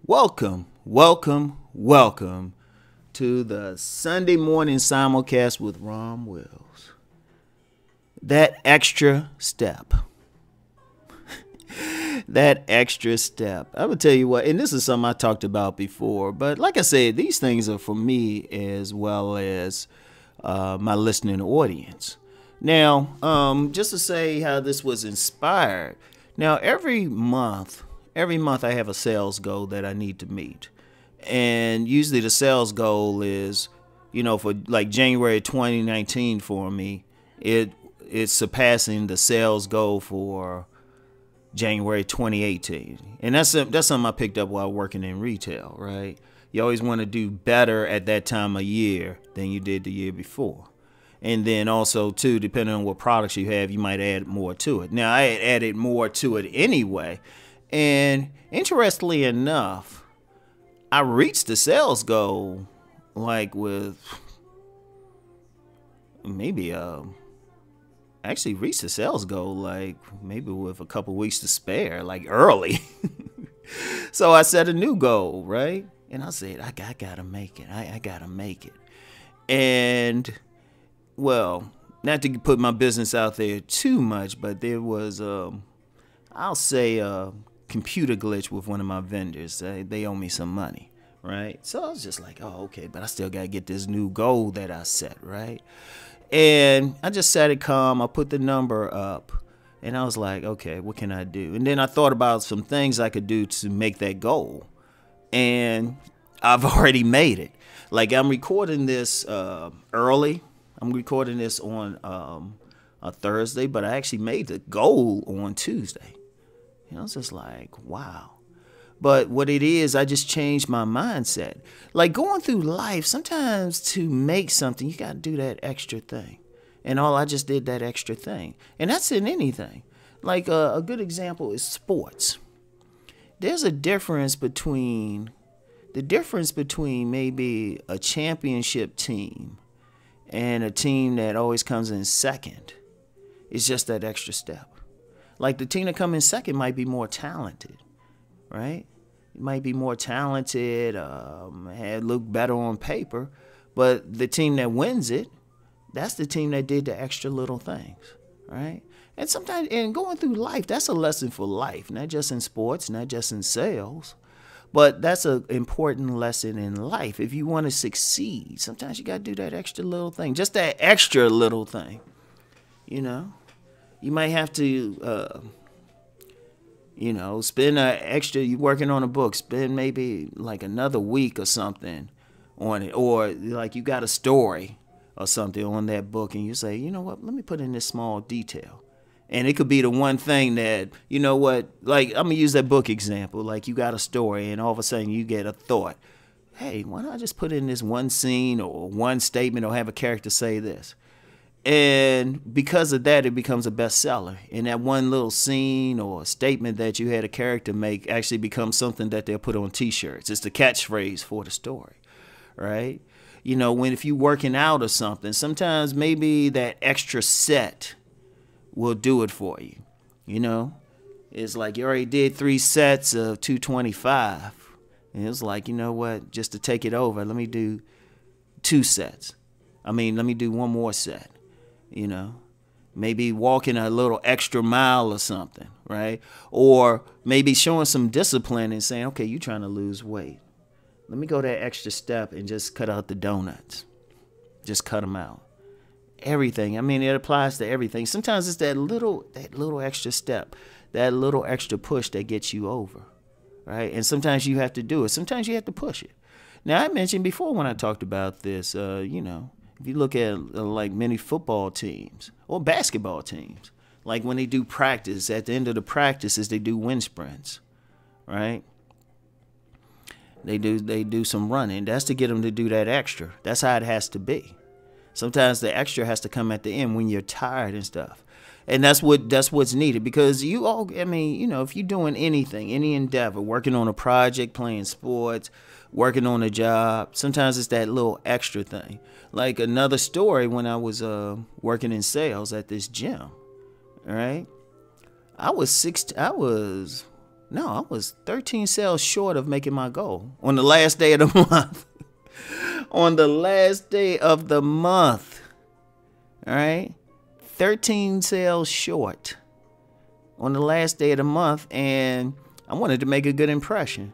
Welcome, welcome, welcome to the Sunday morning simulcast with Rom Wills. That extra step. That extra step. I would tell you what, and this is something I talked about before, but like I said, these things are for me as well as my listening audience. Now, just to say how this was inspired. Now, every month I have a sales goal that I need to meet. And usually the sales goal is, for like January 2019 for me, it's surpassing the sales goal for January 2018. And that's something I picked up while working in retail, right? You always want to do better at that time of year than you did the year before. And then also, too, depending on what products you have, you might add more to it. Now, I had added more to it anyway. And interestingly enough, I reached the sales goal like with maybe actually reached the sales goal like maybe with a couple weeks to spare, like early. So I set a new goal, right? And I said, I gotta make it. I gotta make it. And well, not to put my business out there too much, but there was I'll say computer glitch with one of my vendors. They owe me some money, right? So I was just like, oh, okay, but I still got to get this new goal that I set, right? And I just sat it calm. I put the number up, and I was like, okay, what can I do? And then I thought about some things I could do to make that goal, and I've already made it. Like, I'm recording this early. I'm recording this on a Thursday, but I actually made the goal on Tuesday. I was just like, wow. But what it is, I just changed my mindset. Like going through life, sometimes to make something, you got to do that extra thing. And I just did that extra thing. And that's in anything. Like a good example is sports. There's a difference between maybe a championship team and a team that always comes in second. It's just that extra step. Like the team that come in second might be more talented, right? It might be more talented, look better on paper, but the team that wins it, that's the team that did the extra little things, right? And sometimes, and going through life, that's a lesson for life, not just in sports, not just in sales, but that's an important lesson in life. If you want to succeed, sometimes you got to do that extra little thing, just that extra little thing, You might have to, spend an extra, you working on a book, spend maybe like another week or something on it. Or like you got a story or something on that book and you say, you know what, let me put in this small detail. And it could be the one thing that, like I'm going to use that book example. Like you got a story and all of a sudden you get a thought. Hey, why don't I just put in this one scene or one statement or have a character say this? And because of that, it becomes a bestseller. And that one little scene or statement that you had a character make actually becomes something that they'll put on T-shirts. It's the catchphrase for the story, right? If you're working out or something, sometimes maybe that extra set will do it for you. It's like you already did 3 sets of 225. And it's like, you know what, just to take it over, let me do 2 sets. Let me do one more set. Maybe walking a little extra mile or something, right? Or maybe showing some discipline and saying, okay, you're trying to lose weight. Let me go that extra step and just cut out the donuts. Just cut them out. Everything. It applies to everything. Sometimes it's that little extra step, that little extra push that gets you over, right? And sometimes you have to do it. Sometimes you have to push it. Now, I mentioned before when I talked about this, if you look at like many football teams or basketball teams, like when they do practice, at the end of the practices, they do wind sprints, right? They do some running. That's to get them to do that extra. That's how it has to be. Sometimes the extra has to come at the end when you're tired and stuff. And that's what's needed because if you're doing anything, any endeavor, working on a project, playing sports, working on a job, sometimes it's that little extra thing. Like another story when I was working in sales at this gym, right? I was No, I was 13 sales short of making my goal on the last day of the month. On the last day of the month. All right? 13 sales short on the last day of the month, and I wanted to make a good impression.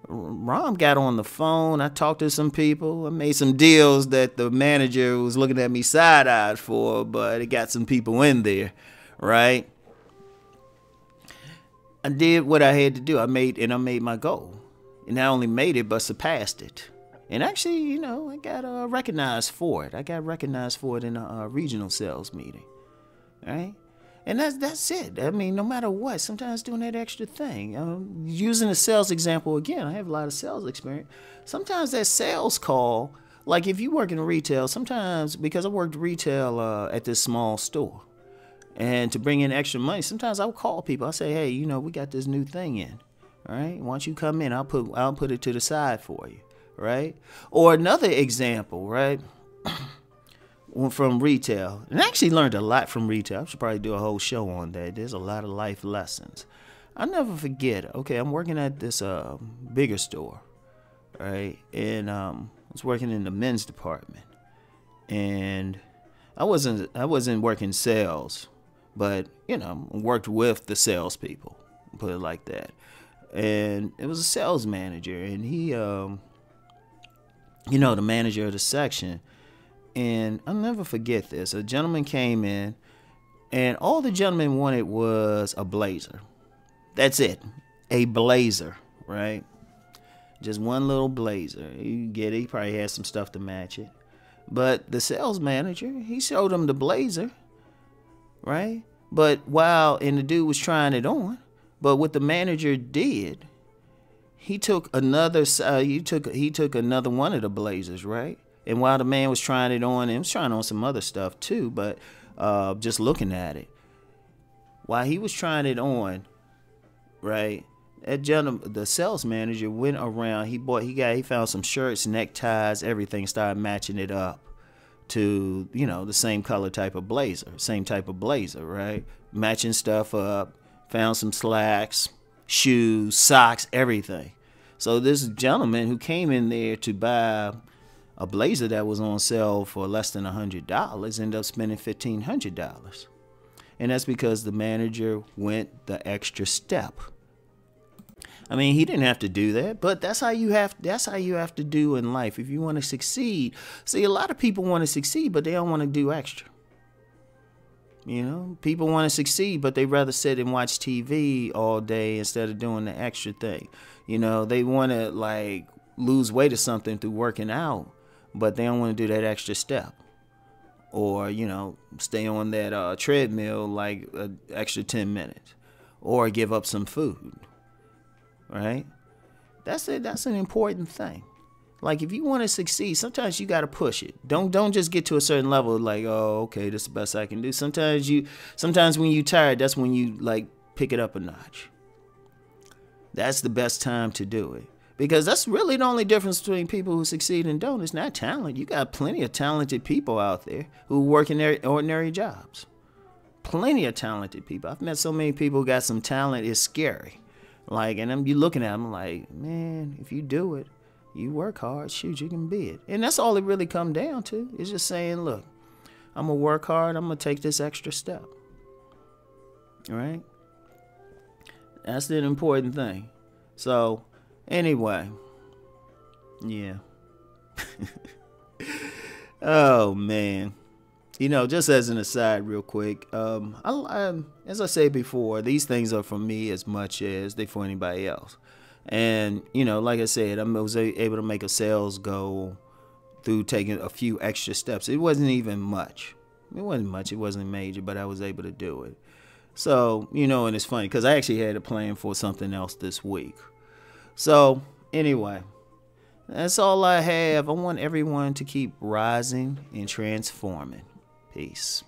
Rom got on the phone. I talked to some people. I made some deals that the manager was looking at me side-eyed for, but it got some people in there, right? I did what I had to do. I made my goal. And not only made it, but surpassed it. And actually, I got recognized for it. I got recognized for it in a regional sales meeting, right? And that's it. I mean, no matter what, sometimes doing that extra thing. Using a sales example again, I have a lot of sales experience. Sometimes that sales call, like if you work in retail, sometimes, because I worked retail at this small store, and to bring in extra money, sometimes I'll call people. I'll say, hey, we got this new thing in. All right, why don't you come in? I'll put it to the side for you, right? Or another example, right? From retail, and I actually learned a lot from retail. I should probably do a whole show on that. There's a lot of life lessons. I'll never forget. Okay, I'm working at this bigger store, right? And I was working in the men's department, and I wasn't working sales, but worked with the salespeople, put it like that. And it was a sales manager, and he, the manager of the section. And I'll never forget this. A gentleman came in, and all the gentleman wanted was a blazer. That's it. A blazer, right? Just one little blazer. You get it. He probably had some stuff to match it. But the sales manager, he showed him the blazer, right? But the dude was trying it on, but what the manager did, he took another another one of the blazers, right? And while the man was trying it on, and he was trying on some other stuff too, but just looking at it, while he was trying it on, right, that gentleman, the sales manager, went around. He found some shirts, neckties, everything, started matching it up to the same color type of blazer, right? Matching stuff up. Found some slacks, shoes, socks, everything. So this gentleman who came in there to buy a blazer that was on sale for less than $100 ended up spending $1,500. And that's because the manager went the extra step. I mean, he didn't have to do that, but that's how you have to do in life if you want to succeed. See, a lot of people want to succeed, but they don't want to do extra. People want to succeed, but they rather sit and watch TV all day instead of doing the extra thing. They want to lose weight or something through working out, but they don't want to do that extra step, or stay on that treadmill like an extra 10 minutes, or give up some food, right? That's it. That's an important thing. Like, if you want to succeed, sometimes you got to push it. Don't just get to a certain level like, oh, okay, this is the best I can do. Sometimes when you're tired, that's when you pick it up a notch. That's the best time to do it. Because that's really the only difference between people who succeed and don't. It's not talent. You got plenty of talented people out there who work in their ordinary jobs. Plenty of talented people. I've met so many people who got some talent, it's scary. And I'm looking at them like, man, if you do it, you work hard, shoot, you can be it. And that's all it really come down to. It's just saying, look, I'm going to work hard. I'm going to take this extra step. All right? That's the important thing. So, anyway, yeah. Oh, man. Just as an aside real quick, as I said before, these things are for me as much as they for anybody else. And, like I said, I was able to make a sales goal through taking a few extra steps. It wasn't even much. It wasn't major, but I was able to do it. So, and it's funny because I actually had a plan for something else this week. So, anyway, that's all I have. I want everyone to keep rising and transforming. Peace.